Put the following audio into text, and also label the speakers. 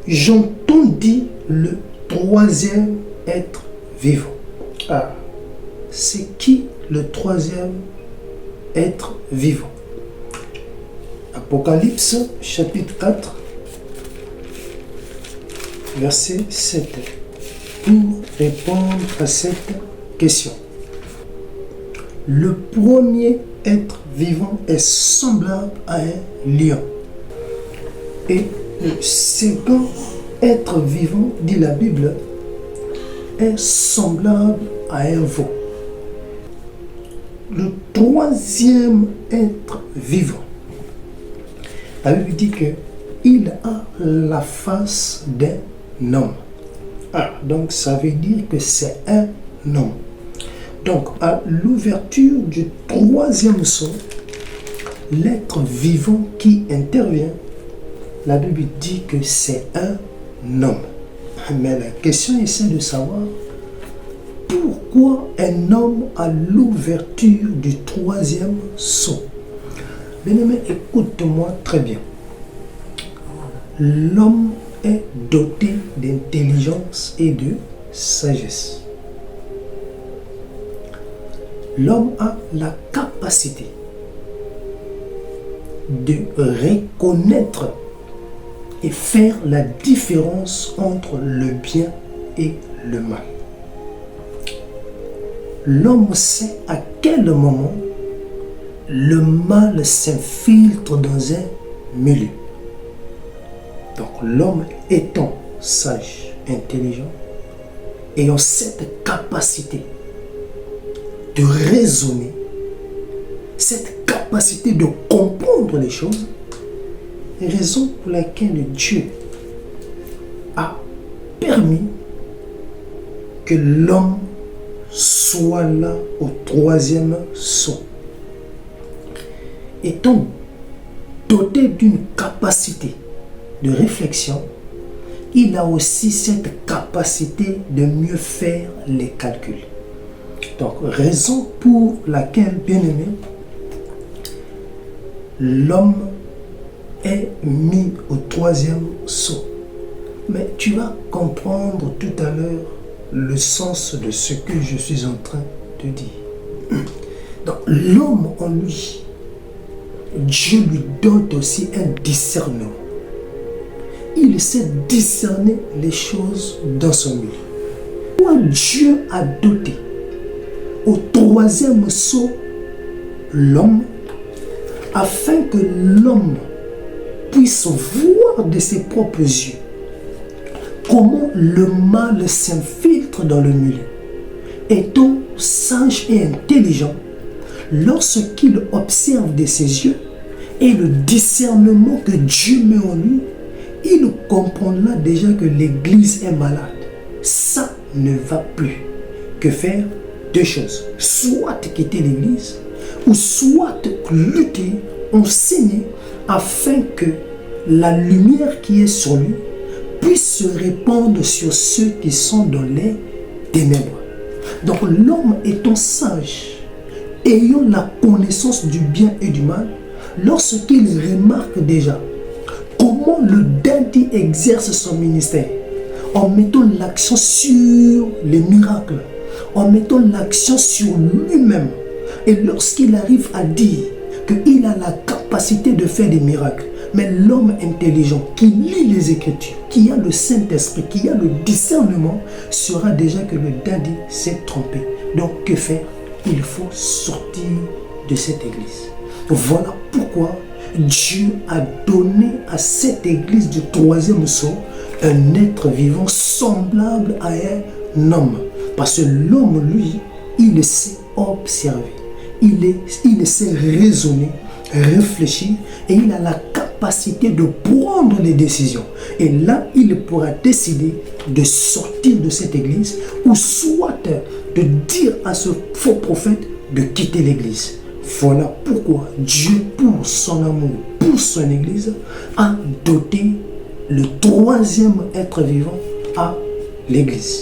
Speaker 1: j'entendis le troisième être vivant. Ah, c'est qui le troisième être vivant? Apocalypse chapitre 4, verset 7, pour répondre à cette question. Le premier être vivant est semblable à un lion. Et le second être vivant, dit la Bible, est semblable à un veau. Le troisième être vivant, la Bible dit qu'il a la face d'un homme. Ah, donc ça veut dire que c'est un homme. Donc à l'ouverture du troisième sceau, l'être vivant qui intervient, la Bible dit que c'est un homme. Mais la question est de savoir pourquoi un homme à l'ouverture du troisième sceau. Bien-aimé, écoute-moi très bien. L'homme est doté d'intelligence et de sagesse. L'homme a la capacité de reconnaître et faire la différence entre le bien et le mal. L'homme sait à quel moment le mal s'infiltre dans un milieu. Donc l'homme étant sage, intelligent, ayant cette capacité de raisonner, cette capacité de comprendre les choses, raison pour laquelle Dieu a permis que l'homme soit là au troisième sceau. Étant doté d'une capacité de réflexion, il a aussi cette capacité de mieux faire les calculs. Donc, raison pour laquelle, bien-aimé, l'homme est mis au troisième sceau. Mais tu vas comprendre tout à l'heure le sens de ce que je suis en train de dire. Donc, l'homme en lui, Dieu lui donne aussi un discernement. Il sait discerner les choses dans son milieu. Pourquoi Dieu a doté au troisième sceau l'homme, afin que l'homme puisse voir de ses propres yeux comment le mal s'infiltre dans le milieu. Étant sage et intelligent, lorsqu'il observe de ses yeux et le discernement que Dieu met en lui, il comprendra déjà que l'Église est malade. Ça ne va plus. Que faire? Deux choses. Soit quitter l'Église, ou soit lutter, enseigner, afin que la lumière qui est sur lui puisse se répandre sur ceux qui sont dans les ténèbres. Donc l'homme étant sage, ayant la connaissance du bien et du mal, lorsqu'il remarque déjà comment le dandy exerce son ministère, en mettant l'accent sur les miracles, en mettant l'accent sur lui-même, et lorsqu'il arrive à dire qu'il a la capacité de faire des miracles, mais l'homme intelligent qui lit les Écritures, qui a le Saint-Esprit, qui a le discernement, saura déjà que le dandy s'est trompé. Donc que faire? Il faut sortir de cette église. Voilà pourquoi Dieu a donné à cette église du troisième sceau un être vivant semblable à un homme. Parce que l'homme, lui, il sait observer, il sait raisonner, réfléchir, et il a la capacité de prendre des décisions. Et là, il pourra décider de sortir de cette église, ou soit de dire à ce faux prophète de quitter l'église. Voilà pourquoi Dieu, pour son amour, pour son église, a doté le troisième être vivant à l'église.